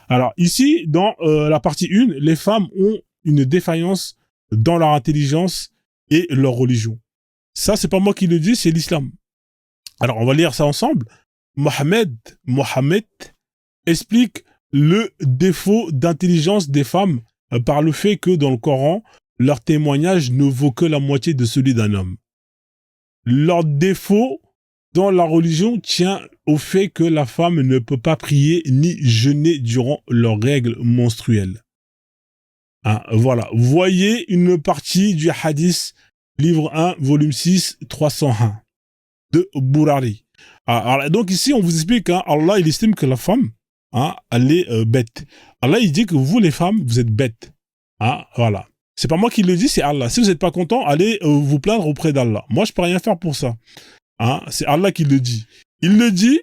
Alors ici, dans la partie 1, les femmes ont une défaillance dans leur intelligence et leur religion. Ça, c'est pas moi qui le dis, c'est l'islam. Alors, on va lire ça ensemble. Mohammed explique le défaut d'intelligence des femmes par le fait que dans le Coran, leur témoignage ne vaut que la moitié de celui d'un homme. Leur défaut dans la religion tient au fait que la femme ne peut pas prier ni jeûner durant leurs règles menstruelles. Hein, voilà. Voyez une partie du hadith, livre 1, volume 6, 301, de Bourari. Alors, donc ici, on vous explique, hein, Allah, il estime que la femme, hein, elle est bête. Allah, il dit que vous, les femmes, vous êtes bêtes. Hein, voilà. C'est pas moi qui le dis, c'est Allah. Si vous n'êtes pas content, allez vous plaindre auprès d'Allah. Moi, je peux rien faire pour ça. Hein, c'est Allah qui le dit. Il le dit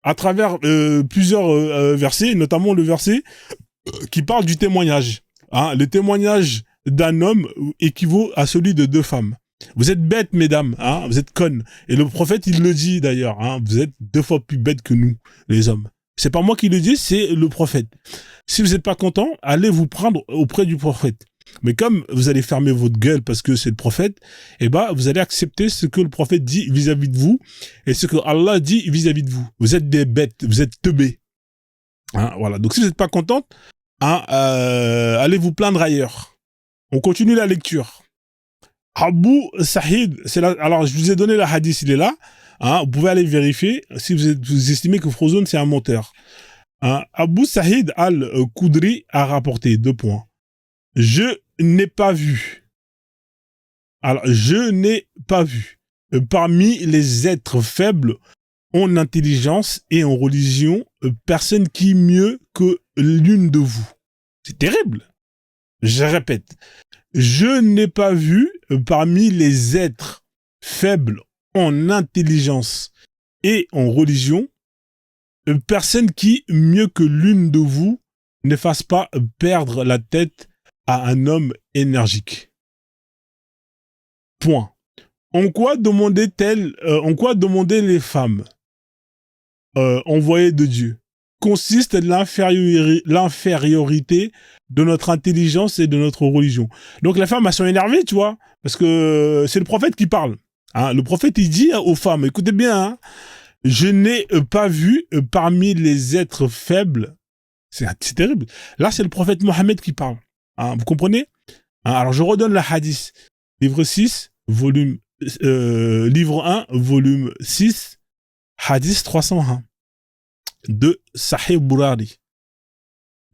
à travers plusieurs versets, notamment le verset qui parle du témoignage. Hein, le témoignage d'un homme équivaut à celui de 2 femmes. Vous êtes bêtes, mesdames, hein, vous êtes connes. Et le prophète, il le dit d'ailleurs, hein, vous êtes 2 fois plus bêtes que nous, les hommes. C'est pas moi qui le dis, c'est le prophète. Si vous n'êtes pas content, allez vous prendre auprès du prophète. Mais comme vous allez fermer votre gueule parce que c'est le prophète, eh ben, vous allez accepter ce que le prophète dit vis-à-vis de vous et ce que Allah dit vis-à-vis de vous. Vous êtes des bêtes, vous êtes teubés. Hein, voilà. Donc si vous n'êtes pas contente, hein, allez vous plaindre ailleurs. On continue la lecture. Abu Sa'id, alors je vous ai donné la hadith, il est là. Hein, vous pouvez aller vérifier si vous estimez que Frozone c'est un menteur. Hein, Abu Sa'id al-Khudri a rapporté 2 points. Je n'ai pas vu. Alors, je n'ai pas vu. Parmi les êtres faibles en intelligence et en religion, personne qui mieux que l'une de vous. C'est terrible. Je répète. Je n'ai pas vu parmi les êtres faibles en intelligence et en religion, personne qui mieux que l'une de vous ne fasse pas perdre la tête à un homme énergique. Point. En quoi demandaient les femmes envoyées de Dieu consiste l'infériorité de notre intelligence et de notre religion. Donc les femmes, elles sont énervées, tu vois, parce que c'est le prophète qui parle. Hein, le prophète, il dit aux femmes, écoutez bien, hein, je n'ai pas vu parmi les êtres faibles, c'est terrible. Là, c'est le prophète Mohammed qui parle. Hein, vous comprenez? Hein, alors, je redonne le hadith. Livre 6, livre 1, volume 6, hadith 301 de Sahih Bourari.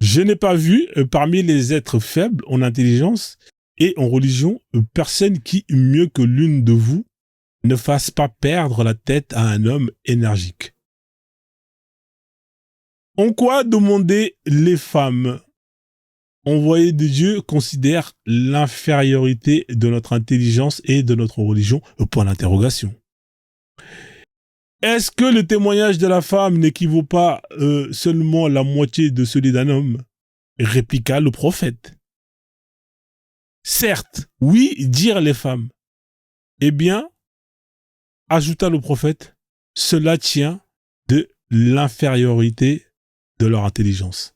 Je n'ai pas vu parmi les êtres faibles en intelligence et en religion personne qui, mieux que l'une de vous, ne fasse pas perdre la tête à un homme énergique. En quoi demander les femmes envoyées de Dieu considèrent l'infériorité de notre intelligence et de notre religion? Point d'interrogation. Est-ce que le témoignage de la femme n'équivaut pas seulement la moitié de celui d'un homme? Répliqua le prophète. Certes, oui, dirent les femmes. Eh bien, ajouta le prophète, cela tient de l'infériorité de leur intelligence.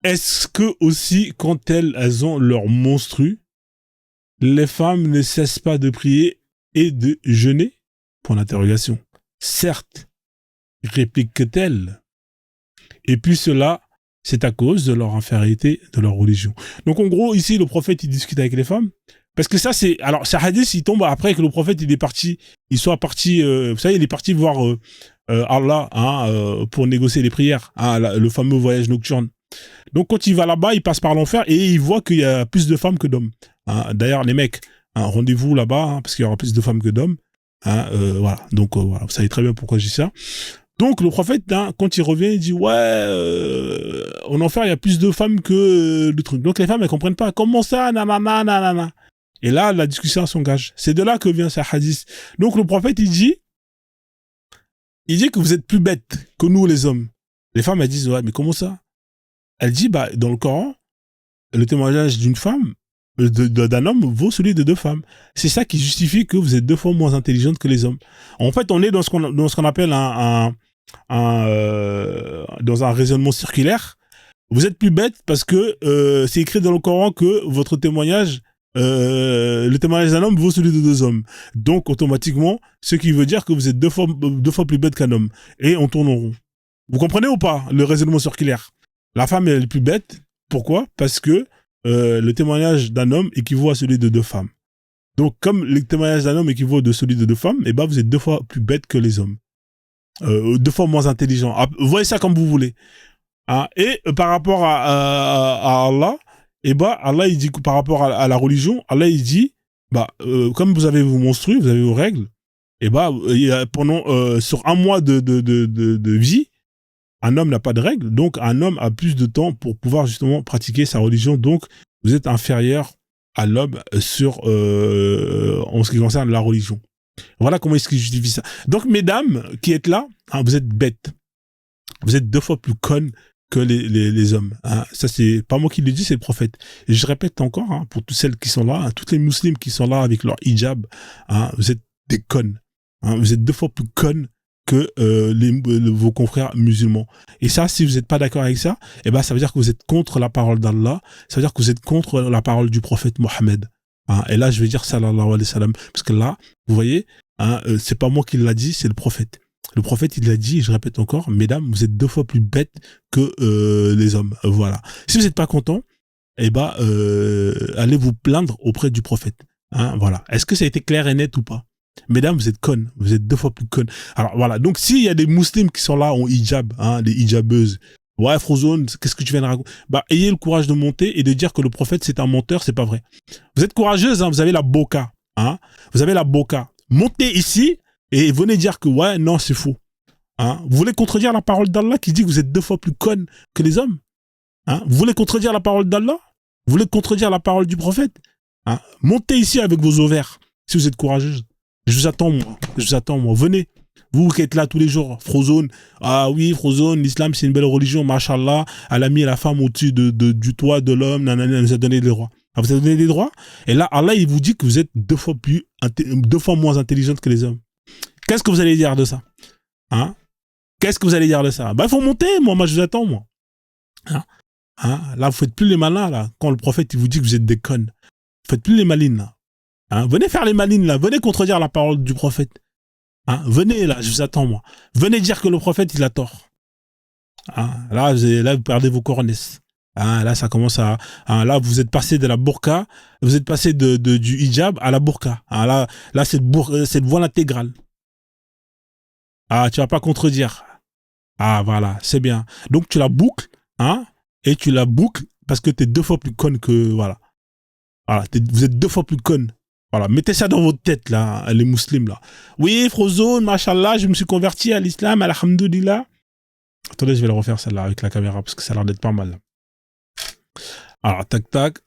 Est-ce que aussi, quand elles ont leur menstru, les femmes ne cessent pas de prier et de jeûner? Point d'interrogation. Certes, réplique-t-elle. Et puis cela, c'est à cause de leur infériorité de leur religion. Donc en gros, ici, le prophète, il discute avec les femmes. Parce que ça, c'est... Alors, ce hadith, il tombe après que le prophète, il est parti... Il soit parti... vous savez, il est parti voir Allah hein, pour négocier les prières. Hein, le fameux voyage nocturne. Donc, quand il va là-bas, il passe par l'enfer et il voit qu'il y a plus de femmes que d'hommes. Hein, d'ailleurs, les mecs, hein, rendez-vous là-bas, hein, parce qu'il y aura plus de femmes que d'hommes. Hein, voilà. Donc, voilà, vous savez très bien pourquoi je dis ça. Donc, le prophète, hein, quand il revient, il dit, ouais, en enfer, il y a plus de femmes que de trucs. Donc, les femmes, elles comprennent pas. Comment ça, nanana, nanana. Et là, la discussion s'engage. C'est de là que vient ce hadith. Donc, le prophète, il dit que vous êtes plus bêtes que nous, les hommes. Les femmes, elles disent, ouais, mais comment ça? Elle dit, bah, dans le Coran, le témoignage d'une femme, d'un homme, vaut celui de 2 femmes. C'est ça qui justifie que vous êtes 2 fois moins intelligentes que les hommes. En fait, on est dans ce qu'on appelle dans un raisonnement circulaire, Vous êtes plus bête parce que c'est écrit dans le Coran que votre témoignage, le témoignage d'un homme vaut celui de deux hommes. Donc, automatiquement, ce qui veut dire que vous êtes deux fois plus bête qu'un homme. Et on tourne en rond. Vous comprenez ou pas le raisonnement circulaire? La femme elle est plus bête. Pourquoi? Parce que le témoignage d'un homme équivaut à celui de deux femmes. Donc, comme le témoignage d'un homme équivaut à celui de deux femmes, eh ben, vous êtes deux fois plus bête que les hommes. Deux fois moins intelligent. Vous voyez ça comme vous voulez. Hein? Et par rapport à Allah, eh ben, Allah il dit que par rapport à la religion, Allah il dit, comme vous avez vos monstrues, vous avez vos règles, et pendant sur un mois de vie, un homme n'a pas de règles, donc un homme a plus de temps pour pouvoir justement pratiquer sa religion. Donc vous êtes inférieur à l'homme en ce qui concerne la religion. Voilà comment est-ce qu'il justifie ça. Donc mesdames qui êtes là, hein, vous êtes bêtes. Vous êtes deux fois plus connes que les hommes. Hein. Ça, c'est pas moi qui le dis, c'est le prophète. Et je répète encore, hein, pour toutes celles qui sont là, hein, toutes les musulmans qui sont là avec leur hijab, hein, vous êtes des connes. Hein, vous êtes deux fois plus connes que vos confrères musulmans. Et ça, si vous n'êtes pas d'accord avec ça, eh ben, ça veut dire que vous êtes contre la parole d'Allah, ça veut dire que vous êtes contre la parole du prophète Mohammed. Hein. Et là, je vais dire sallallahu alayhi wa sallam, parce que là, vous voyez, hein, c'est pas moi qui l'a dit, c'est le prophète. Le prophète, il l'a dit, et je répète encore, mesdames, vous êtes deux fois plus bêtes que les hommes. Voilà. Si vous n'êtes pas content, eh ben, allez vous plaindre auprès du prophète. Hein, voilà. Est-ce que ça a été clair et net ou pas? Mesdames, vous êtes connes. Vous êtes deux fois plus connes. Alors voilà. Donc, s'il y a des musulmans qui sont là en hijab, hein, des hijabeuses, ouais, Frozone, qu'est-ce que tu viens de raconter? Ayez le courage de monter et de dire que le prophète, c'est un menteur, c'est pas vrai. Vous êtes courageuse, hein, vous avez la boca. Hein, vous avez la boca. Montez ici et venez dire que, ouais, non, c'est faux. Hein, vous voulez contredire la parole d'Allah qui dit que vous êtes deux fois plus connes que les hommes? Hein, vous voulez contredire la parole d'Allah? Vous voulez contredire la parole du prophète? Hein, montez ici avec vos ovaires, si vous êtes courageuse. Je vous attends, moi. Je vous attends, moi. Venez. Vous qui êtes là tous les jours, Frozone. Ah oui, Frozone, l'islam, c'est une belle religion, machallah. Elle a mis la femme au-dessus du toit de l'homme, nanana, elle nous a donné des droits. Elle vous a donné des droits? Et là, Allah, il vous dit que vous êtes deux fois moins intelligente que les hommes. Qu'est-ce que vous allez dire de ça? Hein? Qu'est-ce que vous allez dire de ça? Il faut monter, moi, je vous attends, moi. Hein? Hein? Là, vous faites plus les malins, là. Quand le prophète, il vous dit que vous êtes des connes. Vous faites plus les malines, là. Hein? Venez faire les malines, là. Venez contredire la parole du prophète. Hein? Venez, là, je vous attends, moi. Venez dire que le prophète, il a tort. Hein? Là, vous perdez vos cornesses. Hein? Là, ça commence à... Hein? Là, vous êtes passé de la burqa, vous êtes passé du hijab à la burqa. Hein? Là c'est le voile intégral. Ah, tu vas pas contredire. Ah, voilà, c'est bien. Donc, tu la boucles, hein, et tu la boucles parce que tu es deux fois plus conne que... Voilà. Voilà, vous êtes deux fois plus conne. Voilà, mettez ça dans votre tête, là, les musulmans, là. Oui, Frozone, machallah, je me suis converti à l'islam, alhamdoulilah. Attendez, je vais le refaire, celle-là, avec la caméra, parce que ça a l'air d'être pas mal. Alors, tac, tac.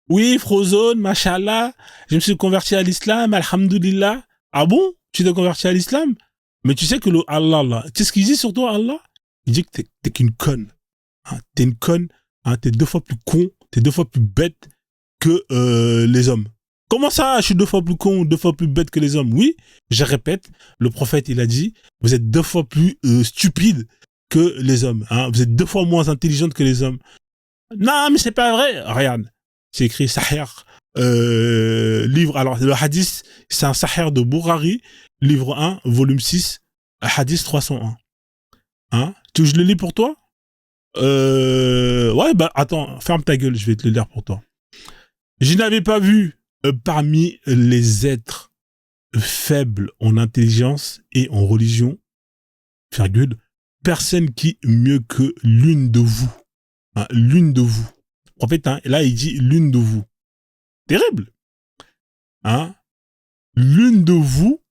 Oui, Frozone, machallah, je me suis converti à l'islam, alhamdoulilah. Ah bon? Tu t'es converti à l'islam? Mais tu sais que le Allah, là, tu sais ce qu'il dit sur toi, Allah? Il dit que t'es qu'une conne. Hein, t'es une conne, hein, t'es deux fois plus con, t'es deux fois plus bête que les hommes. Comment ça, je suis deux fois plus con, deux fois plus bête que les hommes? Oui, je répète, le prophète, il a dit, vous êtes deux fois plus stupide que les hommes. Hein, vous êtes deux fois moins intelligente que les hommes. Non, mais c'est pas vrai. Regarde, c'est écrit Sahih, livre, alors le hadith, c'est un Sahih de Bourari, livre 1, volume 6, hadith 301. Hein? Tu veux que je le lis pour toi? Ouais, attends, ferme ta gueule, je vais te le lire pour toi. Je n'avais pas vu parmi les êtres faibles en intelligence et en religion, virgule, personne qui mieux que l'une de vous. Hein, l'une de vous. En fait, hein, là, il dit l'une de vous. Terrible. Hein? L'une de vous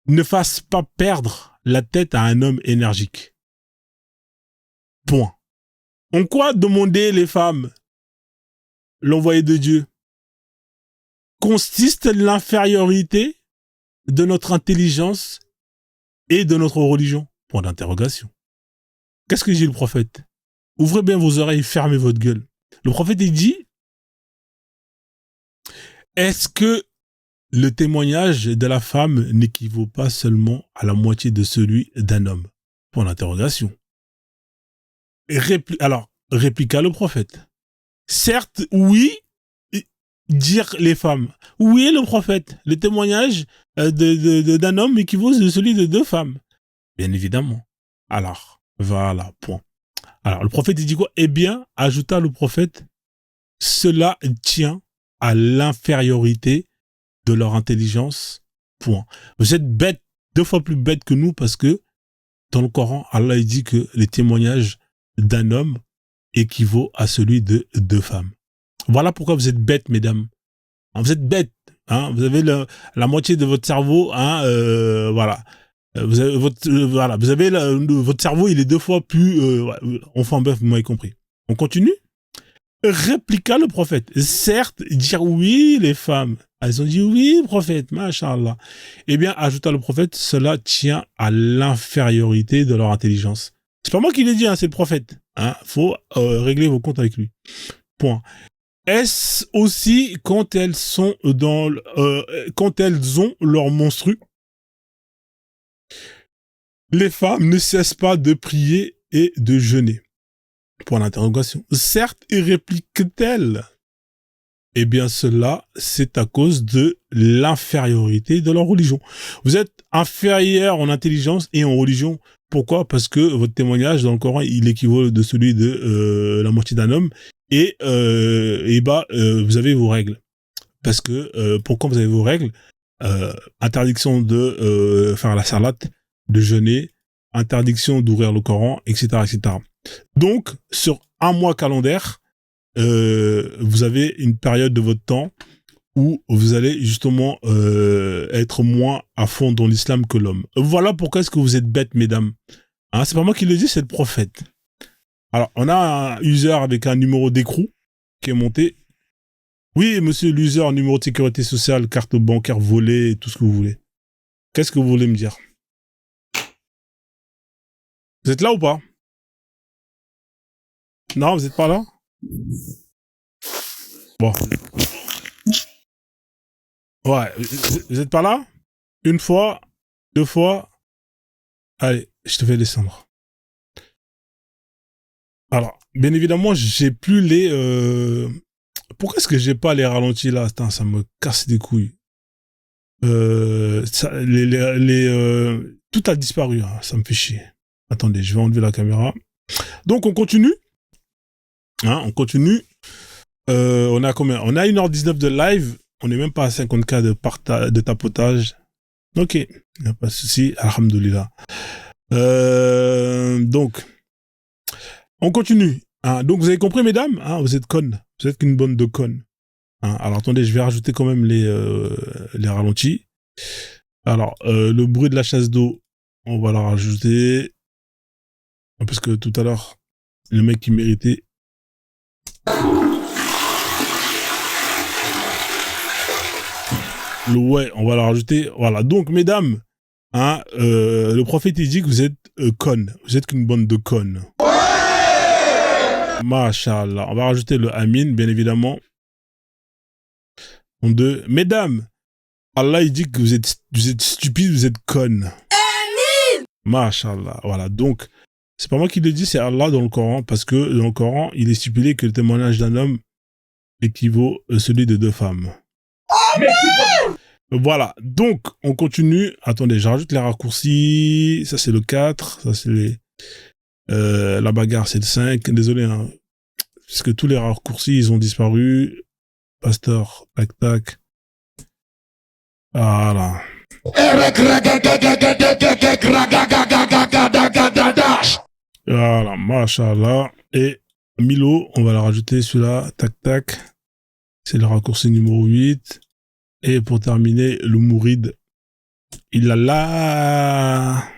ne fasse pas perdre la tête à un homme énergique. Point. En quoi demander les femmes l'envoyé de Dieu? Consiste l'infériorité de notre intelligence et de notre religion? Point d'interrogation. Qu'est-ce que dit le prophète? Ouvrez bien vos oreilles, fermez votre gueule. Le prophète, il dit, est-ce que le témoignage de la femme n'équivaut pas seulement à la moitié de celui d'un homme. Point d'interrogation. Alors, répliqua le prophète. Certes, oui, dire les femmes. Oui, le prophète, le témoignage d'un homme équivaut à celui de 2 femmes. Bien évidemment. Alors, voilà, point. Alors, le prophète, il dit quoi? Eh bien, ajouta le prophète, cela tient à l'infériorité de leur intelligence, point. Vous êtes bêtes, 2 fois plus bêtes que nous, parce que dans le Coran, Allah il dit que les témoignages d'un homme équivaut à celui de 2 femmes. Voilà pourquoi vous êtes bêtes, mesdames. Vous êtes bêtes. Hein, vous avez la moitié de votre cerveau. Hein, voilà. Vous avez votre cerveau, il est 2 fois plus. Enfin bref, vous m'avez compris. On continue. Répliqua le prophète. Certes, dire oui, les femmes. Elles ont dit oui, prophète, machallah. Eh bien, ajouta le prophète, cela tient à l'infériorité de leur intelligence. C'est pas moi qui l'ai dit, hein, c'est le prophète. Hein, faut régler vos comptes avec lui. Point. Est-ce aussi quand elles sont quand elles ont leur menstru, les femmes ne cessent pas de prier et de jeûner. Point d'interrogation. Certes, et réplique-t-elle. Eh bien, cela, c'est à cause de l'infériorité de leur religion. Vous êtes inférieur en intelligence et en religion. Pourquoi? Parce que votre témoignage dans le Coran, il équivaut de celui de la moitié d'un homme. Et vous avez vos règles. Parce que, pourquoi vous avez vos règles? Interdiction de faire la salate, de jeûner, interdiction d'ouvrir le Coran, etc., etc. Donc, sur un mois calendaire, vous avez une période de votre temps où vous allez justement être moins à fond dans l'islam que l'homme. Voilà pourquoi est-ce que vous êtes bêtes, mesdames. Hein, c'est pas moi qui le dis, c'est le prophète. Alors, on a un user avec un numéro d'écrou qui est monté. Oui, monsieur l'user, numéro de sécurité sociale, carte bancaire volée, tout ce que vous voulez. Qu'est-ce que vous voulez me dire? Vous êtes là ou pas? Non, vous êtes pas là? Bon. Ouais, vous êtes pas là? Une fois, 2 fois. Allez, je te fais descendre. Alors, bien évidemment, j'ai plus les... Pourquoi est-ce que j'ai pas les ralentis là? Attends, ça me casse les couilles. Tout a disparu, hein. Ça me fait chier. Attendez, je vais enlever la caméra. Donc, on continue. Hein, on continue. On a combien? On a 1h19 de live. On n'est même pas à 50K de tapotage. Ok, il n'y a pas de souci. Alhamdoulilah. Donc, on continue. Hein, donc, vous avez compris, mesdames, hein, vous êtes connes. Vous êtes qu'une bande de connes. Hein, alors, attendez, je vais rajouter quand même les ralentis. Alors, le bruit de la chasse d'eau, on va la rajouter. Parce que tout à l'heure, le mec qui méritait... Ouais, on va la rajouter. Voilà. Donc, mesdames, hein, le prophète, il dit que vous êtes connes. Vous êtes qu'une bande de connes. Masha'Allah. On va rajouter le Amin, bien évidemment. En 2. Mesdames, Allah, il dit que vous êtes stupides, vous êtes connes. Amin. Masha'Allah. Voilà. Donc, c'est pas moi qui le dis, c'est Allah dans le Coran, parce que dans le Coran, il est stipulé que le témoignage d'un homme équivaut à celui de 2 femmes. Amen. Voilà, donc on continue. Attendez, je rajoute les raccourcis. Ça c'est le 4, ça c'est la bagarre c'est le 5. Désolé, hein, parce que tous les raccourcis ils ont disparu. Pasteur, tac tac. Voilà. Voilà, machallah. Et Milo, on va la rajouter celui-là, tac tac. C'est le raccourci numéro 8. Et pour terminer, le Mouride. Il a là.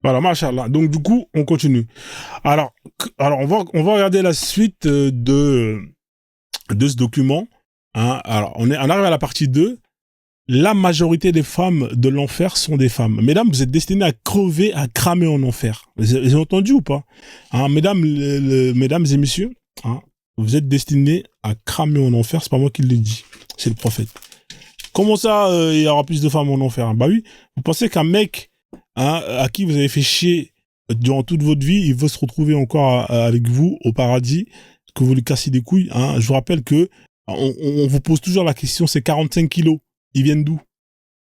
Voilà, machallah. Donc du coup, on continue. Alors on va regarder la suite de ce document. Hein. Alors on arrive à la partie 2. la majorité des femmes de l'enfer sont des femmes. Mesdames, vous êtes destinées à crever, à cramer en enfer. Vous avez entendu ou pas? Hein, mesdames, mesdames et messieurs, hein, vous êtes destinés à cramer en enfer. C'est pas moi qui le dis, c'est le prophète. Comment ça, il y aura plus de femmes en enfer? Bah oui, vous pensez qu'un mec, hein, à qui vous avez fait chier durant toute votre vie, il veut se retrouver encore avec vous au paradis, que vous lui cassez des couilles, hein? Je vous rappelle que on vous pose toujours la question, c'est 45 kilos. Ils viennent d'où?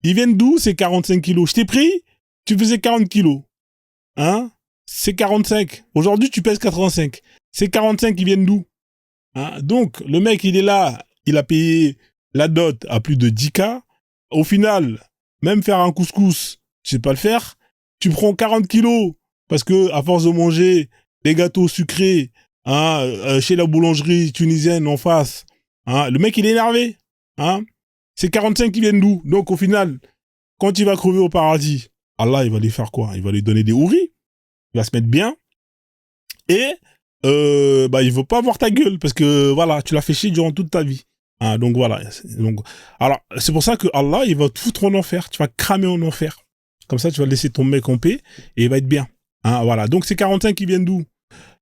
Ils viennent d'où ces 45 kilos? Je t'ai pris, tu faisais 40 kilos. Hein? C'est 45. Aujourd'hui, tu pèses 85. C'est 45 qui viennent d'où? Hein? Donc, le mec, il est là, il a payé la dot à plus de 10K. Au final, même faire un couscous, tu sais pas le faire. Tu prends 40 kilos parce que, à force de manger des gâteaux sucrés, hein, chez la boulangerie tunisienne en face, hein, le mec, il est énervé. Hein? C'est 45 qui viennent d'où? Donc, au final, quand il va crever au paradis, Allah, il va lui faire quoi? Il va lui donner des houris. Il va se mettre bien. Et, il veut pas voir ta gueule parce que, voilà, tu l'as fait chier durant toute ta vie. Hein, donc, voilà. Donc, alors, c'est pour ça que Allah, il va te foutre en enfer. Tu vas cramer en enfer. Comme ça, tu vas laisser ton mec en paix et il va être bien. Hein, voilà. Donc, ces 45 qui viennent d'où?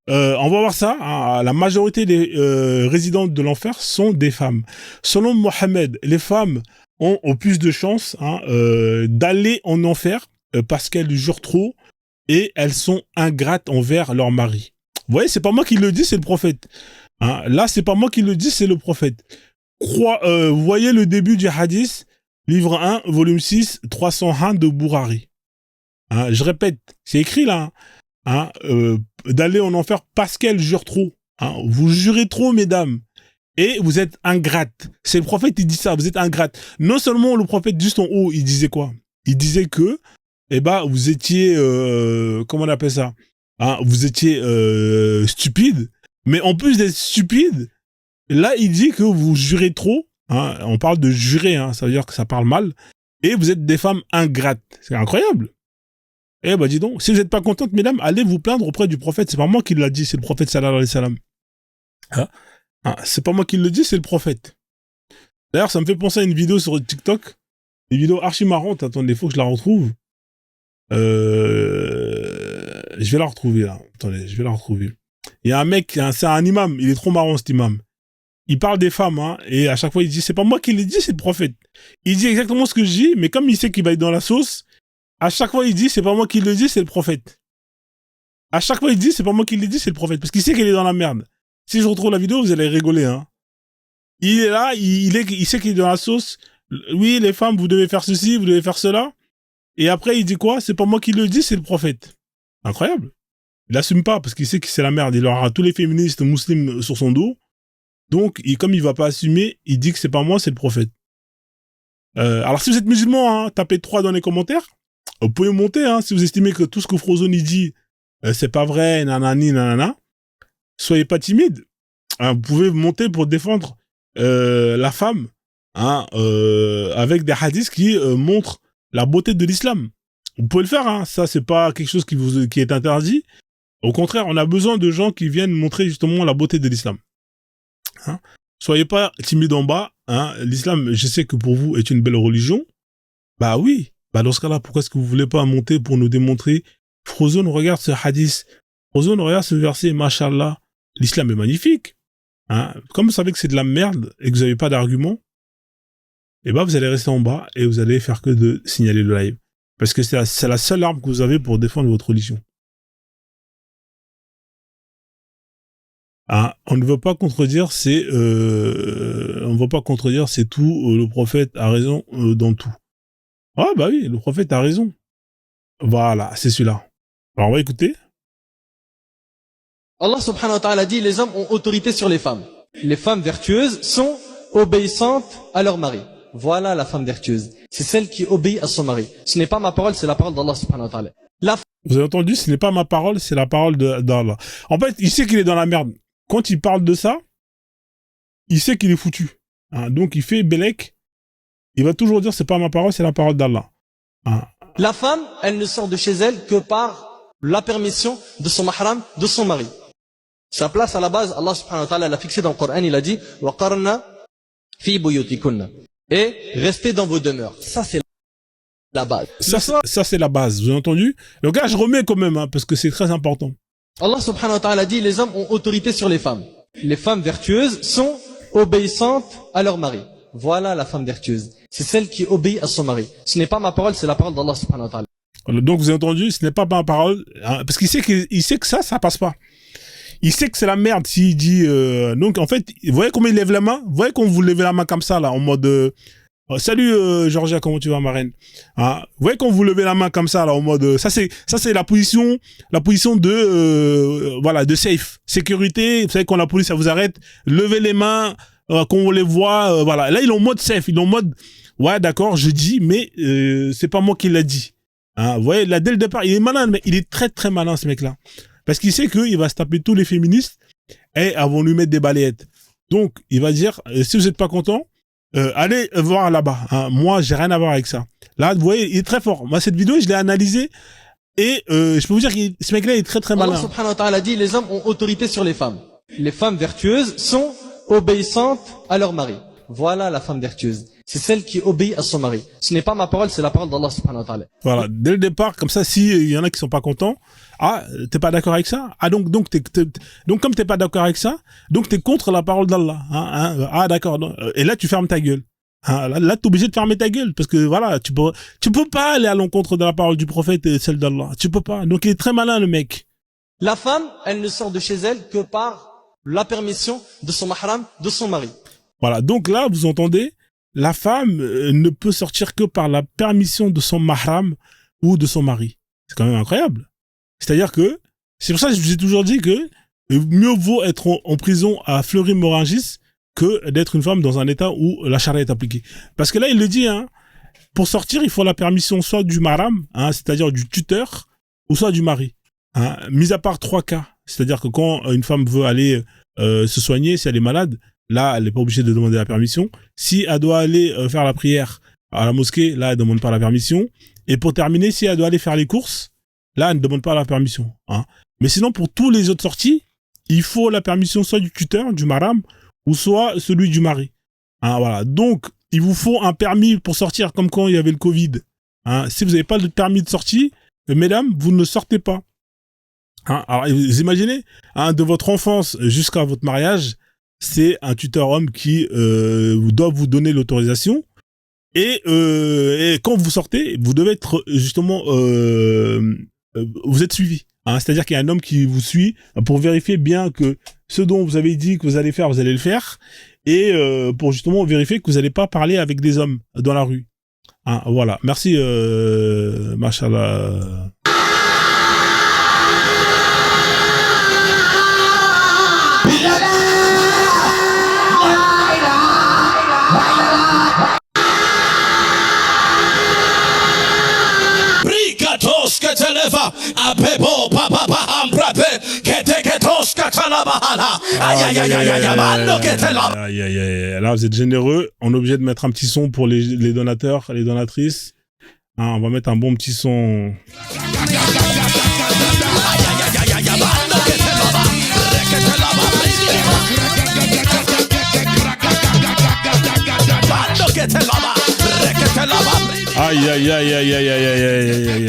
On va voir ça. Hein, la majorité des résidentes de l'enfer sont des femmes. Selon Mohammed, les femmes ont plus de chances, hein, d'aller en enfer parce qu'elles jurent trop et elles sont ingrates envers leur mari. Vous voyez, c'est pas moi qui le dis, c'est le prophète. Hein, là, c'est pas moi qui le dis, c'est le prophète. Vous voyez le début du hadith, livre 1, volume 6, 301 de Bourari. Hein, je répète, c'est écrit là. Hein. Hein, d'aller en enfer parce qu'elle jure trop. Hein. Vous jurez trop, mesdames. Et vous êtes ingrate. C'est le prophète qui dit ça, vous êtes ingrate. Non seulement le prophète, juste en haut, il disait quoi? Il disait que, vous étiez, comment on appelle ça? Hein, vous étiez stupide. Mais en plus d'être stupide, là, il dit que vous jurez trop. Hein. On parle de jurer, hein, ça veut dire que ça parle mal. Et vous êtes des femmes ingrates. C'est incroyable. Eh ben dis donc, si vous n'êtes pas contente, mesdames, allez vous plaindre auprès du prophète. C'est pas moi qui l'a dit, c'est le prophète sallallahu alayhi wa sallam. Hein? C'est pas moi qui le dis, c'est le prophète. D'ailleurs, ça me fait penser à une vidéo sur TikTok, une vidéo archi marrante. Attendez, il faut que je la retrouve. Je vais la retrouver là. Attendez, je vais la retrouver. Il y a un mec, c'est un imam, il est trop marrant cet imam. Il parle des femmes, hein, et à chaque fois il dit, c'est pas moi qui le dis, c'est le prophète. Il dit exactement ce que je dis, mais comme il sait qu'il va être dans la sauce, à chaque fois, il dit, c'est pas moi qui le dis, c'est le prophète. À chaque fois, il dit, c'est pas moi qui le dis, c'est le prophète. Parce qu'il sait qu'il est dans la merde. Si je retrouve la vidéo, vous allez rigoler, hein. Il est là, il sait qu'il est dans la sauce. Oui, les femmes, vous devez faire ceci, vous devez faire cela. Et après, il dit quoi? C'est pas moi qui le dis, c'est le prophète. Incroyable. Il assume pas, parce qu'il sait que c'est la merde. Il aura tous les féministes musulmans sur son dos. Donc, comme il va pas assumer, il dit que c'est pas moi, c'est le prophète. Alors, si vous êtes musulman, hein, tapez 3 dans les commentaires. Vous pouvez monter, hein, si vous estimez que tout ce que Frozone dit, c'est pas vrai, nanani, nanana. Soyez pas timide. Hein, vous pouvez monter pour défendre la femme, hein, avec des hadiths qui montrent la beauté de l'islam. Vous pouvez le faire, hein, ça c'est pas quelque chose qui est interdit. Au contraire, on a besoin de gens qui viennent montrer justement la beauté de l'islam. Hein. Soyez pas timide en bas. Hein. L'islam, je sais que pour vous, est une belle religion. Bah oui. Bah dans ce cas-là, pourquoi est-ce que vous voulez pas monter pour nous démontrer? Frozone, regarde ce hadith. Frozone, regarde ce verset, mashallah. L'islam est magnifique. Hein. Comme vous savez que c'est de la merde et que vous n'avez pas d'argument, vous allez rester en bas et vous allez faire que de signaler le live. Parce que c'est la seule arme que vous avez pour défendre votre religion. Hein. On ne veut pas contredire, c'est tout. Le prophète a raison dans tout. Ah bah oui, le prophète a raison. Voilà, c'est celui-là. Alors on va écouter. Allah subhanahu wa ta'ala dit, les hommes ont autorité sur les femmes. Les femmes vertueuses sont obéissantes à leur mari. Voilà la femme vertueuse. C'est celle qui obéit à son mari. Ce n'est pas ma parole, c'est la parole d'Allah subhanahu wa ta'ala. Vous avez entendu, ce n'est pas ma parole, c'est la parole d'Allah. En fait, il sait qu'il est dans la merde. Quand il parle de ça, il sait qu'il est foutu. Hein, donc il fait Bélec. Il va toujours dire, c'est pas ma parole, c'est la parole d'Allah. Hein. La femme, elle ne sort de chez elle que par la permission de son mahram, de son mari. Sa place à la base, Allah subhanahu wa ta'ala l'a fixé dans le Coran, il a dit, وَقَرْنَا فِي بُيُوتِكُنَّ. et restez dans vos demeures. Ça, c'est la base. Ça c'est la base, vous avez entendu? Donc là, je remets quand même, hein, parce que c'est très important. Allah subhanahu wa ta'ala dit, les hommes ont autorité sur les femmes. Les femmes vertueuses sont obéissantes à leur mari. Voilà la femme vertueuse. C'est celle qui obéit à son mari. Ce n'est pas ma parole, c'est la parole d'Allah subhanahu wa ta'ala. Donc vous avez entendu, ce n'est pas ma parole, hein, parce qu'il sait que ça passe pas. Il sait que c'est la merde s'il dit... donc en fait, vous voyez comment il lève la main? Vous voyez quand vous levez la main comme ça, là, en mode... salut Georgia, comment tu vas, ma reine? Hein, vous voyez quand vous levez la main comme ça, là, en mode... ça c'est la position de... voilà, de safe. Sécurité, vous savez quand la police, ça vous arrête, levez les mains, quand on les voit, voilà. Là, il est en mode safe, il est en mode... Ouais, d'accord, je dis, mais c'est pas moi qui l'a dit. Hein, vous voyez, là, dès le départ, il est malin, mais il est très très malin, ce mec-là. Parce qu'il sait qu'il va se taper tous les féministes et elles vont lui mettre des balayettes. Donc, il va dire, si vous n'êtes pas content, allez voir là-bas. Hein. Moi, j'ai rien à voir avec ça. Là, vous voyez, il est très fort. Moi, cette vidéo, je l'ai analysée et je peux vous dire que ce mec-là est très très malin. Allah subhanahu wa ta'ala dit, les hommes ont autorité sur les femmes. Les femmes vertueuses sont obéissantes à leur mari. Voilà la femme vertueuse. C'est celle qui obéit à son mari. Ce n'est pas ma parole, c'est la parole d'Allah subhanahu wa ta'ala. Voilà, dès le départ, comme ça, s'il y en a qui sont pas contents, ah, t'es pas d'accord avec ça? Ah, donc comme t'es pas d'accord avec ça, donc t'es contre la parole d'Allah. Ah, d'accord. Et là, tu fermes ta gueule. Hein, là, t'es obligé de fermer ta gueule, parce que voilà, tu peux pas aller à l'encontre de la parole du prophète et celle d'Allah. Tu peux pas. Donc il est très malin, le mec. La femme, elle ne sort de chez elle que par la permission de son mahram, de son mari. Voilà, donc là, vous entendez, la femme ne peut sortir que par la permission de son mahram ou de son mari. C'est quand même incroyable. C'est-à-dire que, c'est pour ça que je vous ai toujours dit que mieux vaut être en prison à Fleury-Mérogis que d'être une femme dans un état où la charia est appliquée. Parce que là, il le dit, hein, pour sortir, il faut la permission soit du mahram, hein, c'est-à-dire du tuteur, ou soit du mari. Hein, mis à part 3 cas. C'est-à-dire que quand une femme veut aller se soigner, si elle est malade, là, elle n'est pas obligée de demander la permission. Si elle doit aller faire la prière à la mosquée, là, elle ne demande pas la permission. Et pour terminer, si elle doit aller faire les courses, là, elle ne demande pas la permission. Hein. Mais sinon, pour tous les autres sorties, il faut la permission soit du tuteur, du mahram, ou soit celui du mari. Hein, voilà. Donc, il vous faut un permis pour sortir, comme quand il y avait le Covid. Hein. Si vous n'avez pas de permis de sortie, mesdames, vous ne sortez pas. Hein. Alors, vous imaginez, hein, de votre enfance jusqu'à votre mariage, c'est un tuteur homme qui doit vous donner l'autorisation. Et quand vous sortez, vous devez être justement... vous êtes suivi. Hein, c'est-à-dire qu'il y a un homme qui vous suit pour vérifier bien que ce dont vous avez dit que vous allez faire, vous allez le faire. Et pour justement vérifier que vous n'allez pas parler avec des hommes dans la rue. Hein, voilà. Merci, machallah. Là, vous êtes généreux. On est obligé de mettre un petit son pour les donateurs, les donatrices. Hein, on va mettre un bon petit son. Aïe, aïe, aïe, aïe, aïe, aïe, aïe, aïe, aïe, aïe, aïe.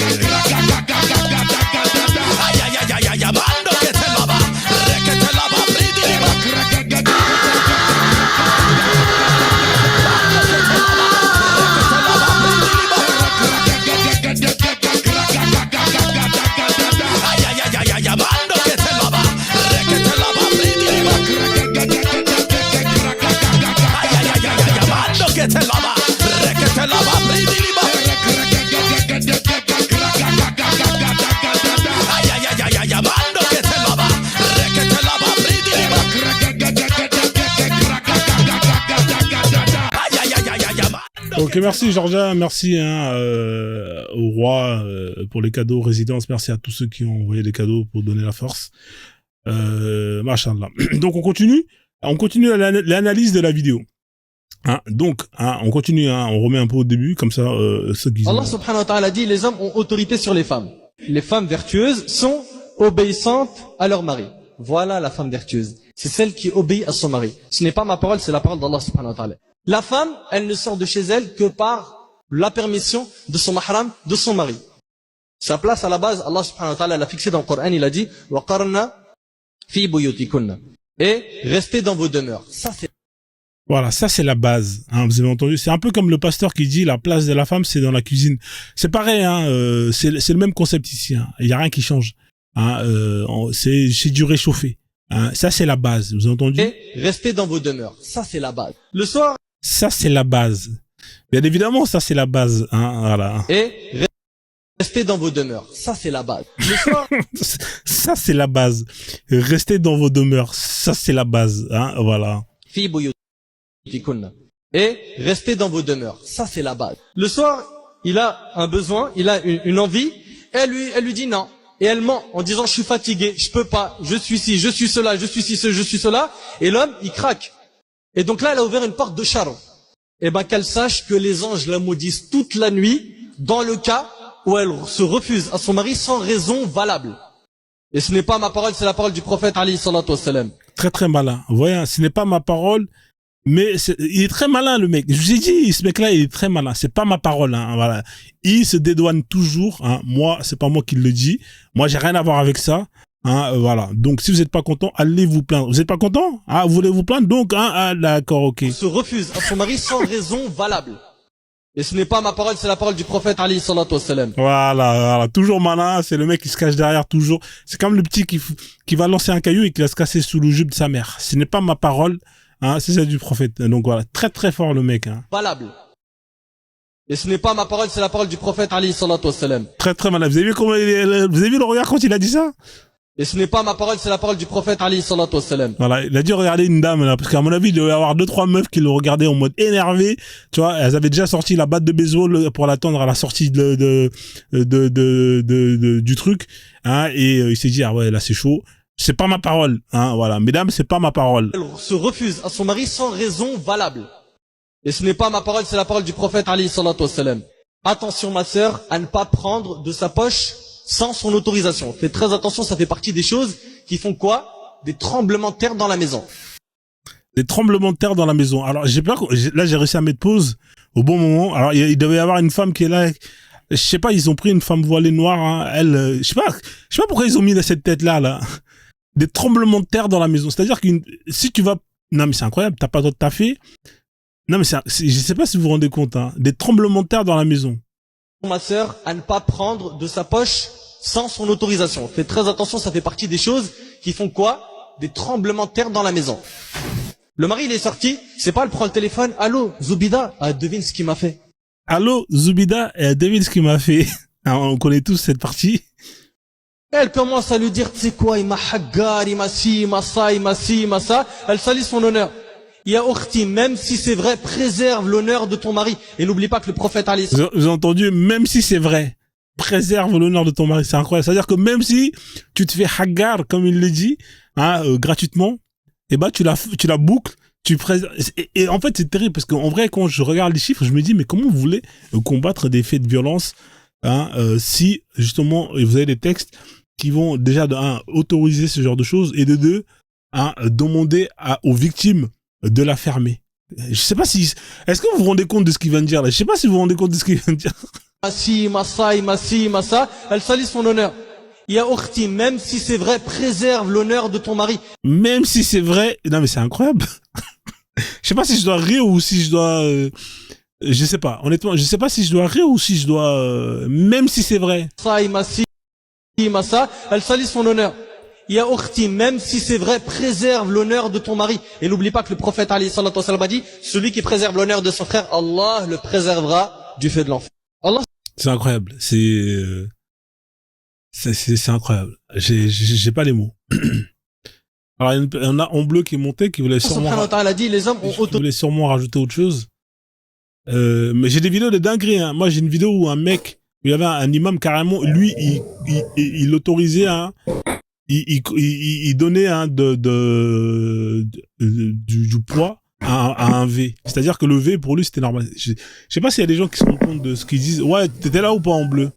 Ok, merci Georgia, merci hein, au roi pour les cadeaux, résidence, merci à tous ceux qui ont envoyé des cadeaux pour donner la force. Machallah. Donc on continue l'analyse de la vidéo. Hein, donc, hein, on continue, hein, on remet un peu au début, comme ça, ceux qui... Allah subhanahu wa ta'ala dit, les hommes ont autorité sur les femmes. Les femmes vertueuses sont obéissantes à leur mari. Voilà la femme vertueuse. C'est celle qui obéit à son mari. Ce n'est pas ma parole, c'est la parole d'Allah subhanahu wa ta'ala. La femme, elle ne sort de chez elle que par la permission de son mahram, de son mari. Sa place à la base, Allah subhanahu wa ta'ala l'a fixé dans le Coran, il a dit وَقَرْنَ فِي بُيُوتِكُنَّ et restez dans vos demeures. Ça c'est Voilà, ça c'est la base. Hein, vous avez entendu, c'est un peu comme le pasteur qui dit la place de la femme c'est dans la cuisine. C'est pareil, hein, c'est le même concept ici. Hein, il y a rien qui change. Hein, c'est du réchauffé. Hein, ça c'est la base. Vous avez entendu? et restez dans vos demeures. Ça c'est la base. Le soir. Ça c'est la base. Bien évidemment, ça c'est la base. Hein, voilà. Et restez dans vos demeures. Ça c'est la base. Le soir. Ça c'est la base. Restez dans vos demeures. Ça c'est la base. Hein, voilà. Fi buyutikunna. Et restez dans vos demeures. Ça c'est la base. Le soir, il a un besoin, il a une envie. Et elle lui dit non. Et elle ment en disant je suis fatigué, je peux pas, je suis ci, je suis cela, je suis ci, je suis cela. Et l'homme, il craque. Et donc là, elle a ouvert une porte de charme. Eh ben, qu'elle sache que les anges la maudissent toute la nuit dans le cas où elle se refuse à son mari sans raison valable. Et ce n'est pas ma parole, c'est la parole du prophète alayhi salatu wassalam. Très très malin. Vous voyez, ce n'est pas ma parole, mais il est très malin le mec. Je vous ai dit, ce mec-là, il est très malin. C'est pas ma parole. Hein, voilà. Il se dédouane toujours. Hein. Moi, c'est pas moi qui le dis. Moi, j'ai rien à voir avec ça. Hein, voilà. Donc, si vous n'êtes pas content, allez vous plaindre. Vous n'êtes pas content? Ah, vous voulez vous plaindre? Donc, hein, ah, d'accord, ok. Se refuse à son mari sans raison valable. Et ce n'est pas ma parole, c'est la parole du prophète alayhi salatu wassalam. Voilà. Toujours malin. C'est le mec qui se cache derrière toujours. C'est comme le petit qui va lancer un caillou et qui va se casser sous le jupe de sa mère. Ce n'est pas ma parole. Hein, c'est celle du prophète. Donc voilà. Très très fort le mec. Hein. Valable. Et ce n'est pas ma parole, c'est la parole du prophète alayhi salatu wassalam. Très très malin. Vous avez vu comment vous avez vu le regard quand il a dit ça? Et ce n'est pas ma parole, c'est la parole du prophète alayhi salatu wassalam. Voilà, il a dû regarder une dame là, parce qu'à mon avis, il devait y avoir 2-3 meufs qui le regardaient en mode énervé. Tu vois, elles avaient déjà sorti la batte de baseball pour l'attendre à la sortie du truc. Hein, et il s'est dit ah ouais là c'est chaud. C'est pas ma parole. Hein, voilà, mesdames, c'est pas ma parole. Elle se refuse à son mari sans raison valable. Et ce n'est pas ma parole, c'est la parole du prophète alayhi salatu wassalam. Attention ma sœur à ne pas prendre de sa poche sans son autorisation. Faites très attention, ça fait partie des choses qui font quoi? Des tremblements de terre dans la maison. Des tremblements de terre dans la maison. Alors, là, j'ai réussi à mettre pause au bon moment. Alors, il devait y avoir une femme qui est là. Je sais pas, ils ont pris une femme voilée noire, hein. Elle, je sais pas pourquoi ils ont mis cette tête-là, là. Des tremblements de terre dans la maison. C'est-à-dire que si tu vas, non, mais c'est incroyable, t'as pas le droit de taffer. Non, mais je sais pas si vous vous rendez compte, hein. Des tremblements de terre dans la maison. Ma sœur, à ne pas prendre de sa poche sans son autorisation. Faites très attention, ça fait partie des choses qui font quoi? Des tremblements de terre dans la maison. Le mari, il est sorti, c'est pas, elle prend le téléphone, allô, Zoubida, ah, devine ce qu'il m'a fait. Allô, Zoubida, devine ce qu'il m'a fait. Alors, on connaît tous cette partie. Elle commence à lui dire, tu sais quoi, il m'a haggar, il m'a ci, il m'a ça, il m'a ci, il m'a ça. Elle salit son honneur. Il y a Ukhti, même si c'est vrai, préserve l'honneur de ton mari. Et n'oublie pas que le prophète Ali. Vous avez entendu, même si c'est vrai, préserve l'honneur de ton mari. C'est incroyable. C'est-à-dire que même si tu te fais haggar, comme il le dit, hein, gratuitement, eh ben, tu la boucles, tu préserves. Et en fait, c'est terrible parce qu'en vrai, quand je regarde les chiffres, je me dis, mais comment vous voulez combattre des faits de violence, hein, si, justement, vous avez des textes qui vont déjà, de un, autoriser ce genre de choses et de deux, hein, demander aux victimes de la fermer. Je sais pas si... Est-ce que vous vous rendez compte de ce qu'il vient de dire là? Je sais pas si vous vous rendez compte de ce qu'il vient de dire. Massi, Massa, Massi, Massa, elle salit son honneur. Il y a Ukhti, même si c'est vrai, préserve l'honneur de ton mari. Même si c'est vrai... Non mais c'est incroyable. Je sais pas si je dois rire ou si je dois... Je sais pas. Honnêtement, je sais pas si je dois rire ou si je dois... Même si c'est vrai. Massi, Massa, elle salit son honneur. Il y a Ukhti, même si c'est vrai, préserve l'honneur de ton mari. Et n'oublie pas que le prophète alayhi salatu wassalam a dit, celui qui préserve l'honneur de son frère, Allah le préservera du feu de l'enfer. Allah. C'est incroyable. C'est incroyable. J'ai pas les mots. Alors, il y en a en bleu qui est monté, qui voulait sûrement, voulait sûrement rajouter autre chose. Mais j'ai des vidéos de dinguerie, hein. Moi, j'ai une vidéo où un mec, il y avait un imam carrément, lui, il autorisait un, il donnait un du poids à un V. C'est-à-dire que le V, pour lui, c'était normal. Je sais pas s'il y a des gens qui se rendent compte de ce qu'ils disent. Ouais, t'étais là ou pas en bleu?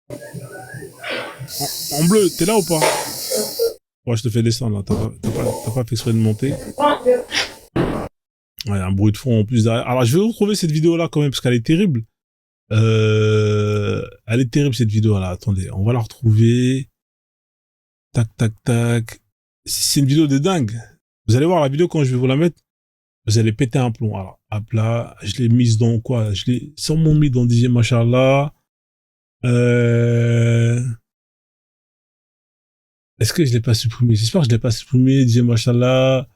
En bleu, t'es là ou pas? Ouais, je te fais descendre, là. T'as pas fait exprès de monter. Ouais, un bruit de fond en plus derrière. Alors, je vais vous retrouver cette vidéo-là quand même, parce qu'elle est terrible. Elle est terrible, cette vidéo-là. Attendez, on va la retrouver. Tac, tac, tac. C'est une vidéo de dingue. Vous allez voir la vidéo quand je vais vous la mettre. Vous allez péter un plomb. Alors, hop là, je l'ai mise dans quoi? Je l'ai sûrement mis dans dixième machallah. Est-ce que je l'ai pas supprimé? J'espère que je l'ai pas supprimé, dixième machallah.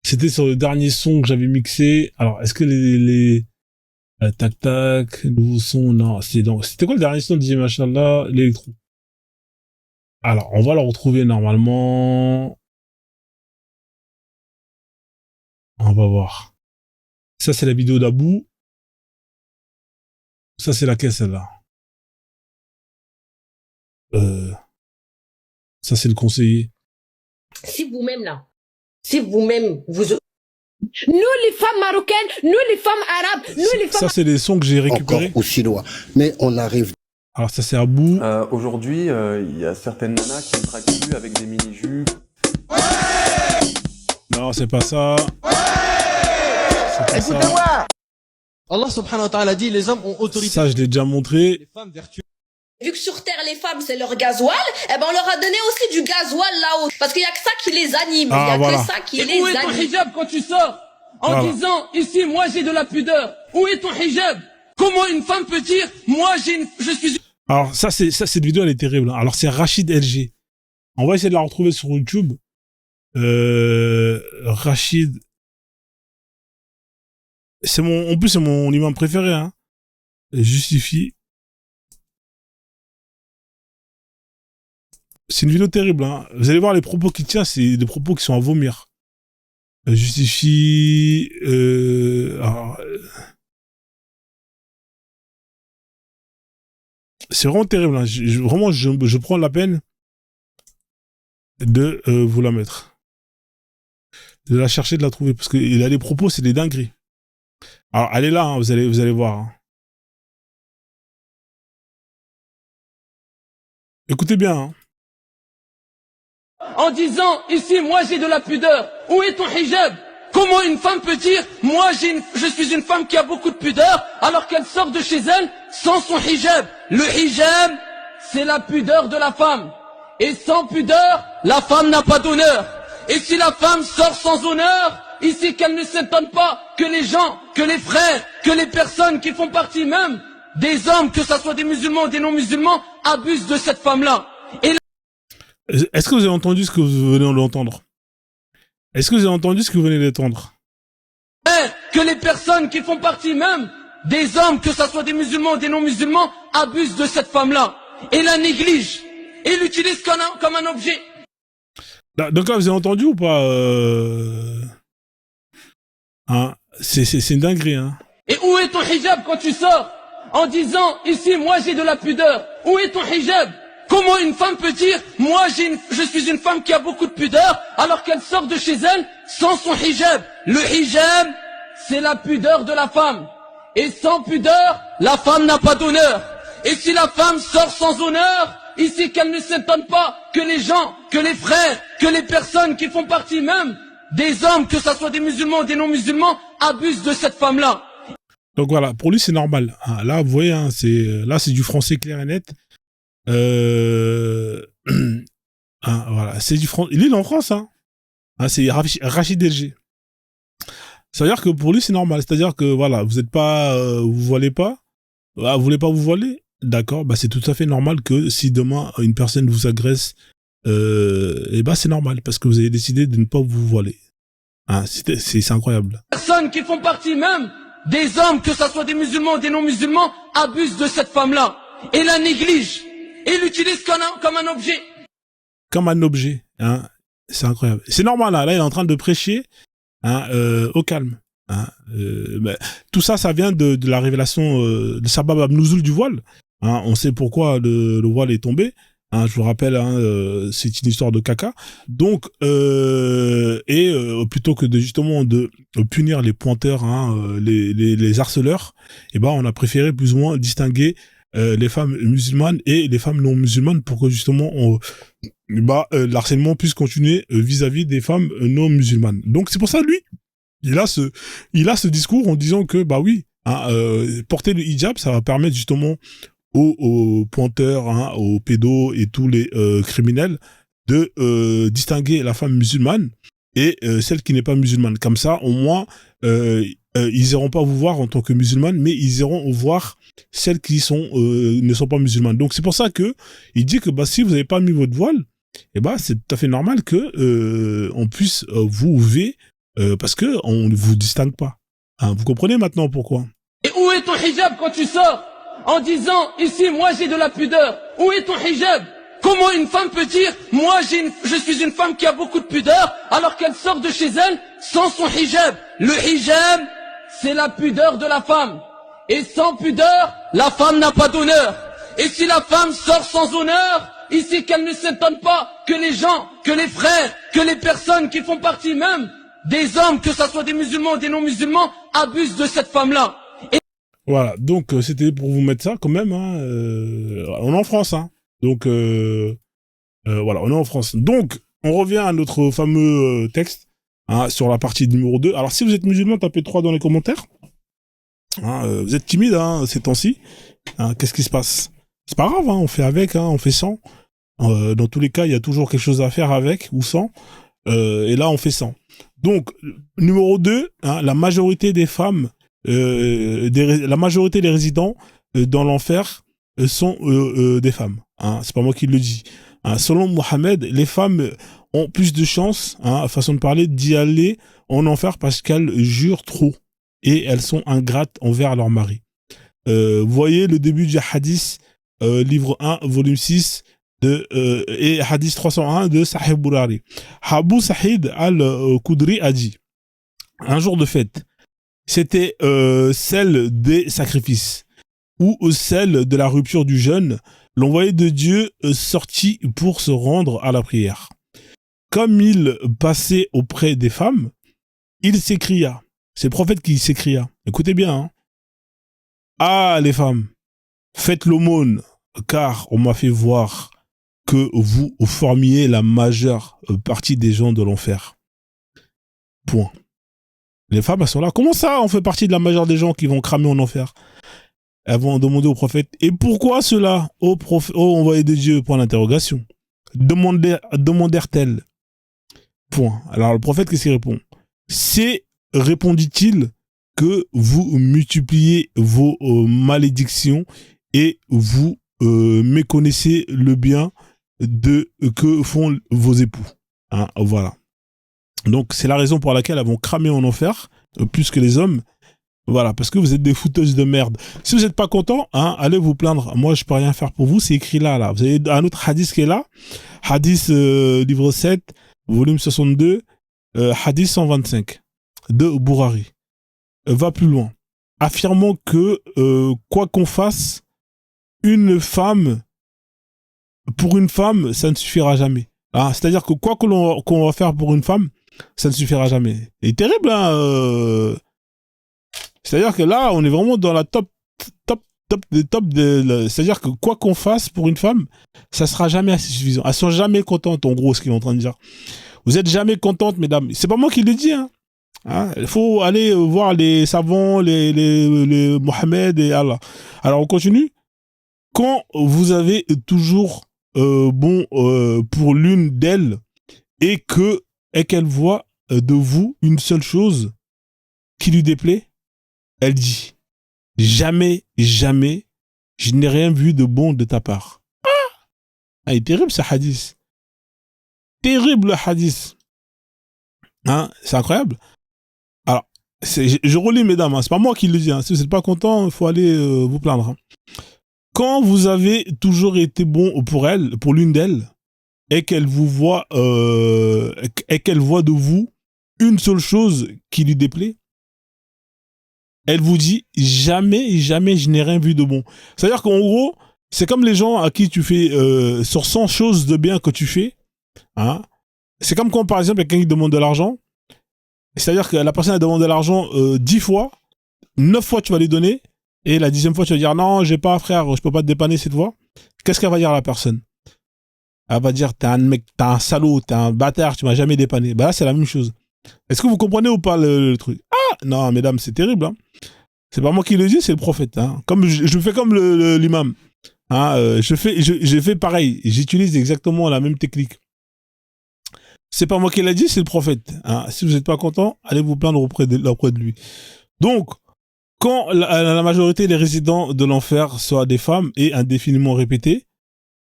C'était sur le dernier son que j'avais mixé. Alors, est-ce que tac tac, nouveau son, non, c'était quoi le dernier son de dixième machallah? L'électro. Alors, on va le retrouver normalement. On va voir. Ça, c'est la vidéo d'Abou. Ça, c'est laquelle, celle-là? Ça, c'est le conseiller. Si vous-même, là, si vous-même, nous, les femmes marocaines, nous, les femmes arabes, nous, les femmes... Ça, c'est les sons que j'ai récupérés. Encore aux Chinois. Mais on arrive... Alors, ça, c'est Abou. Aujourd'hui, il y a certaines nanas qui ne traquent plus avec des mini-jupes. Non, c'est pas ça. Écoutez-moi. Allah subhanahu wa ta'ala dit, les hommes ont autorité. Ça, je l'ai déjà montré. Les femmes vertueuses. Vu que sur Terre, les femmes, c'est leur gasoil, eh ben, on leur a donné aussi du gasoil là-haut. Parce qu'il y a que ça qui les anime. Ah, il y a voilà. que ça qui les Et où est ton anime. hijab quand tu sors en Voilà. disant, ici, moi, j'ai de la pudeur. Où est ton hijab? Comment une femme peut dire, moi, je suis... Alors, cette vidéo, elle est terrible. Alors, c'est Rachid LG. On va essayer de la retrouver sur YouTube. Rachid. En plus, c'est mon imam préféré, hein. Justifie. C'est une vidéo terrible, hein. Vous allez voir les propos qu'il tient, c'est des propos qui sont à vomir. Justifie, c'est vraiment terrible, hein. Je prends la peine de vous la mettre. De la chercher, de la trouver, parce qu'il a des propos, c'est des dingueries. Alors, elle est là, hein, vous allez voir. Hein. Écoutez bien, hein. En disant, ici, moi, j'ai de la pudeur. Où est ton hijab? Comment une femme peut dire, moi, je suis une femme qui a beaucoup de pudeur, alors qu'elle sort de chez elle sans son hijab? Le hijab, c'est la pudeur de la femme. Et sans pudeur, la femme n'a pas d'honneur. Et si la femme sort sans honneur, ici qu'elle ne s'étonne pas que les gens, que les frères, que les personnes qui font partie même des hommes, que ce soit des musulmans ou des non-musulmans, abusent de cette femme-là. Et est-ce que vous avez entendu ce que vous venez d'entendre? Est-ce que vous avez entendu ce que vous venez d'entendre? que les personnes qui font partie même des hommes, que ce soit des musulmans ou des non-musulmans, abusent de cette femme-là. Et la négligent. Et l'utilisent comme un objet. Là, donc là, vous avez entendu ou pas hein, c'est une dinguerie, hein. Et où est ton hijab quand tu sors en disant, ici, moi, j'ai de la pudeur. Où est ton hijab? Comment une femme peut dire, moi, je suis une femme qui a beaucoup de pudeur, alors qu'elle sort de chez elle sans son hijab? Le hijab, c'est la pudeur de la femme. Et sans pudeur, la femme n'a pas d'honneur. Et si la femme sort sans honneur, ici qu'elle ne s'étonne pas que les gens, que les frères, que les personnes qui font partie même des hommes, que ce soit des musulmans ou des non-musulmans, abusent de cette femme-là. Donc voilà, pour lui c'est normal. Hein, là, vous voyez, hein, c'est du français clair et net. Hein, voilà, c'est du français. Il est en France, hein. Hein, c'est Rachid LG. Ça veut dire que pour lui c'est normal. C'est-à-dire que voilà, vous êtes pas, vous voilez pas, vous voulez pas vous voiler, d'accord. Bah c'est tout à fait normal que si demain une personne vous agresse, et bah c'est normal parce que vous avez décidé de ne pas vous voiler. Hein, c'est incroyable. Personnes qui font partie même des hommes, que ce soit des musulmans ou des non-musulmans, abusent de cette femme-là. Et la négligent. Et l'utilisent comme un objet. Comme un objet, hein. C'est incroyable. C'est normal, là il est en train de prêcher, hein, au calme. Hein, tout ça, ça vient de la révélation de Sabab Abnouzoul du voile. Hein, on sait pourquoi le voile est tombé. Hein, je vous rappelle, hein, c'est une histoire de caca. Donc, plutôt que justement de punir les pointeurs, hein, les harceleurs, ben on a préféré plus ou moins distinguer les femmes musulmanes et les femmes non musulmanes pour que justement l'harcèlement puisse continuer vis-à-vis des femmes non musulmanes. Donc c'est pour ça lui, il a ce discours en disant que, bah oui, hein, porter le hijab, ça va permettre justement aux pointeurs, hein, aux pédos et tous les criminels de distinguer la femme musulmane et celle qui n'est pas musulmane. Comme ça, au moins, ils iront pas vous voir en tant que musulmane, mais ils iront voir celles qui ne sont pas musulmanes. Donc c'est pour ça que il dit que bah si vous n'avez pas mis votre voile, et bah c'est tout à fait normal que on puisse vous ouvrir parce que on ne vous distingue pas. Hein, vous comprenez maintenant pourquoi? Et où est ton hijab quand tu sors en disant ici moi j'ai de la pudeur? Où est ton hijab? Comment une femme peut dire moi je suis une femme qui a beaucoup de pudeur alors qu'elle sort de chez elle sans son hijab? Le hijab, c'est la pudeur de la femme. Et sans pudeur, la femme n'a pas d'honneur. Et si la femme sort sans honneur, ici qu'elle ne s'étonne pas que les gens, que les frères, que les personnes qui font partie même des hommes, que ce soit des musulmans ou des non-musulmans, abusent de cette femme-là. Voilà, donc c'était pour vous mettre ça quand même. Hein, on est en France, hein. Donc voilà, on est en France. Donc on revient à notre fameux texte, hein, sur la partie numéro 2. Alors si vous êtes musulman, tapez 3 dans les commentaires. Hein, vous êtes timide, hein, ces temps-ci. Hein, qu'est-ce qui se passe? C'est pas grave, hein, on fait avec, hein, on fait sans. Dans tous les cas, il y a toujours quelque chose à faire avec ou sans. Et là, on fait sans. Donc numéro 2, hein, la majorité des femmes, la majorité des résidents dans l'enfer sont des femmes. Hein, c'est pas moi qui le dis. Hein, selon Mohammed, les femmes ont plus de chances, hein, façon de parler, d'y aller en enfer parce qu'elles jurent trop et elles sont ingrates envers leur mari. Voyez le début du hadith, livre 1, volume 6, et hadith 301 de Sahih Bourari. Abu Sa'id al-Khudri a dit, un jour de fête, c'était celle des sacrifices ou celle de la rupture du jeûne, l'envoyé de Dieu sortit pour se rendre à la prière. Comme il passait auprès des femmes, il s'écria, c'est le prophète qui s'écria, écoutez bien, hein. Ah les femmes, faites l'aumône, car on m'a fait voir que vous formiez la majeure partie des gens de l'enfer. Point. Les femmes, elles sont là. Comment ça, on fait partie de la majeure des gens qui vont cramer en enfer? Elles vont demander au prophète, et pourquoi cela, ô envoyé de Dieu, point d'interrogation? Demandèrent-elles. Point. Alors le prophète, qu'est-ce qu'il répond? C'est, répondit-il, que vous multipliez vos malédictions et vous méconnaissez le bien que font vos époux. Hein, voilà. Donc c'est la raison pour laquelle elles vont cramer en enfer plus que les hommes. Voilà, parce que vous êtes des fouteuses de merde. Si vous n'êtes pas content, hein, allez vous plaindre. Moi, je peux rien faire pour vous. C'est écrit là. Vous avez un autre hadith qui est là. Hadith livre 7, volume 62, hadith 125 de Bourari. Va plus loin. Affirmant que quoi qu'on fasse, pour une femme, ça ne suffira jamais. Ah, c'est-à-dire que quoi qu'on va faire pour une femme, ça ne suffira jamais. C'est terrible, hein. C'est-à-dire que là, on est vraiment dans la top. C'est-à-dire que quoi qu'on fasse pour une femme, ça sera jamais assez suffisant. Elles sont jamais contentes, en gros, ce qu'il est en train de dire. Vous êtes jamais contentes, mesdames. C'est pas moi qui le dis, hein. Hein, il faut aller voir les savants, les Mohammed et Allah. Alors on continue. Quand vous avez toujours pour l'une d'elles et qu'elle voit de vous une seule chose qui lui déplaît, elle dit jamais, jamais, je n'ai rien vu de bon de ta part. Ah, il est terrible ce hadith. Terrible le hadith. Hein, c'est incroyable. Alors, je relis, mesdames, hein, c'est pas moi qui le dis. Hein. Si vous n'êtes pas content, il faut aller vous plaindre. Hein. Quand vous avez toujours été bon pour elle, pour l'une d'elles, et qu'elle vous voit, et qu'elle voit de vous une seule chose qui lui déplaît, elle vous dit jamais, jamais, je n'ai rien vu de bon. C'est-à-dire qu'en gros, c'est comme les gens à qui tu fais sur 100 choses de bien que tu fais. Hein, c'est comme quand, par exemple, quelqu'un qui demande de l'argent. C'est-à-dire que la personne elle demande de l'argent 10 fois, 9 fois tu vas lui donner, et la 10e fois tu vas dire non, j'ai pas frère, je peux pas te dépanner cette fois. Qu'est-ce qu'elle va dire à la personne? Elle va dire t'es un mec, t'es un salaud, t'es un bâtard, tu m'as jamais dépanné. Bah là c'est la même chose. Est-ce que vous comprenez ou pas le truc? Ah, non, mesdames, c'est terrible. Hein. C'est pas moi qui le dis, c'est le prophète. Hein. Comme je fais comme l'imam. Hein, je fais pareil. J'utilise exactement la même technique. C'est pas moi qui l'a dit, c'est le prophète. Hein. Si vous n'êtes pas content, allez vous plaindre auprès de lui. Donc, quand la majorité des résidents de l'enfer soient des femmes et indéfiniment répétées,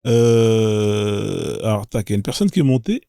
alors, tac, il y a une personne qui est montée.